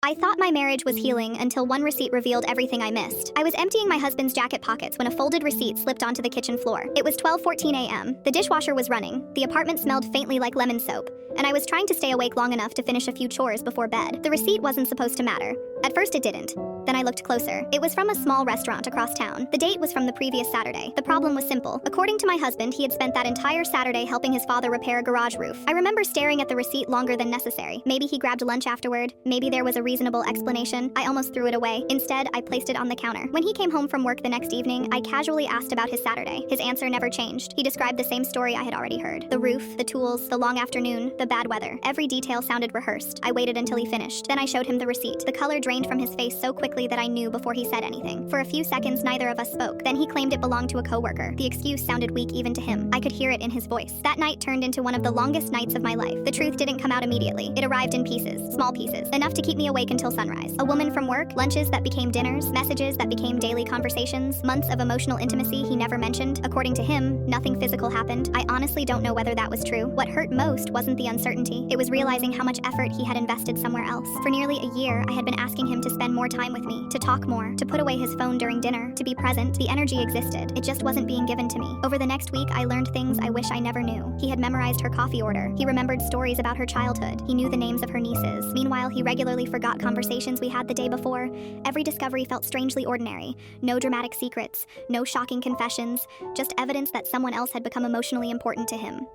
I thought my marriage was healing until one receipt revealed everything I missed. I was emptying my husband's jacket pockets when a folded receipt slipped onto the kitchen floor. It was 12:14 a.m. The dishwasher was running, the apartment smelled faintly like lemon soap, and I was trying to stay awake long enough to finish a few chores before bed. The receipt wasn't supposed to matter. At first it didn't. Then I looked closer. It was from a small restaurant across town. The date was from the previous Saturday. The problem was simple. According to my husband, he had spent that entire Saturday helping his father repair a garage roof. I remember staring at the receipt longer than necessary. Maybe he grabbed lunch afterward. Maybe there was a reasonable explanation. I almost threw it away. Instead, I placed it on the counter. When he came home from work the next evening, I casually asked about his Saturday. His answer never changed. He described the same story I had already heard. The roof, the tools, the long afternoon, the bad weather. Every detail sounded rehearsed. I waited until he finished. Then I showed him the receipt. The color drained from his face so quickly that I knew before he said anything. For a few seconds, neither of us spoke. Then he claimed it belonged to a coworker. The excuse sounded weak even to him. I could hear it in his voice. That night turned into one of the longest nights of my life. The truth didn't come out immediately. It arrived in pieces, small pieces, enough to keep me awake until sunrise. A woman from work, lunches that became dinners, messages that became daily conversations, months of emotional intimacy he never mentioned. According to him, nothing physical happened. I honestly don't know whether that was true. What hurt most wasn't the uncertainty. It was realizing how much effort he had invested somewhere else. For nearly a year, I had been asking him to spend more time with me, to talk more, to put away his phone during dinner, to be present. The energy existed. It just wasn't being given to me. Over the next week, I learned things I wish I never knew. He had memorized her coffee order. He remembered stories about her childhood. He knew the names of her nieces. Meanwhile, he regularly forgot conversations we had the day before. Every discovery felt strangely ordinary. No dramatic secrets, no shocking confessions, just evidence that someone else had become emotionally important to him.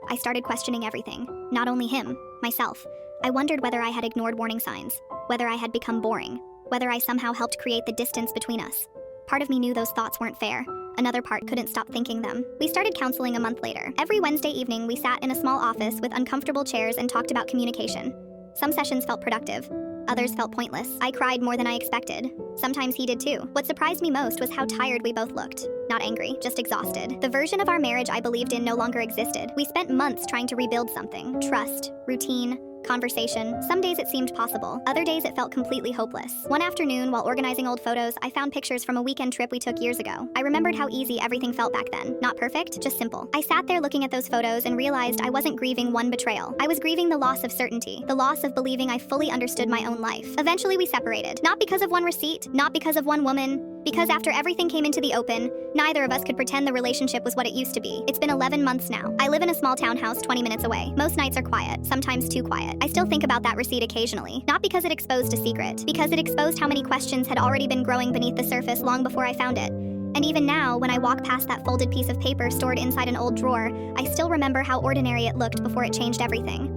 I started questioning everything. Not only him, myself. I wondered whether I had ignored warning signs, whether I had become boring, whether I somehow helped create the distance between us. Part of me knew those thoughts weren't fair. Another part couldn't stop thinking them. We started counseling a month later. Every Wednesday evening, we sat in a small office with uncomfortable chairs and talked about communication. Some sessions felt productive. Others felt pointless. I cried more than I expected. Sometimes he did too. What surprised me most was how tired we both looked. Not angry, just exhausted. The version of our marriage I believed in no longer existed. We spent months trying to rebuild something. Trust, routine, conversation. Some days it seemed possible. Other days it felt completely hopeless. One afternoon, while organizing old photos, I found pictures from a weekend trip we took years ago. I remembered how easy everything felt back then. Not perfect, just simple. I sat there looking at those photos and realized I wasn't grieving one betrayal. I was grieving the loss of certainty, the loss of believing I fully understood my own life. Eventually we separated. Not because of one receipt, not because of one woman, because after everything came into the open, neither of us could pretend the relationship was what it used to be. It's been 11 months now. I live in a small townhouse 20 minutes away. Most nights are quiet, sometimes too quiet. I still think about that receipt occasionally, not because it exposed a secret, because it exposed how many questions had already been growing beneath the surface long before I found it. And even now, when I walk past that folded piece of paper stored inside an old drawer, I still remember how ordinary it looked before it changed everything.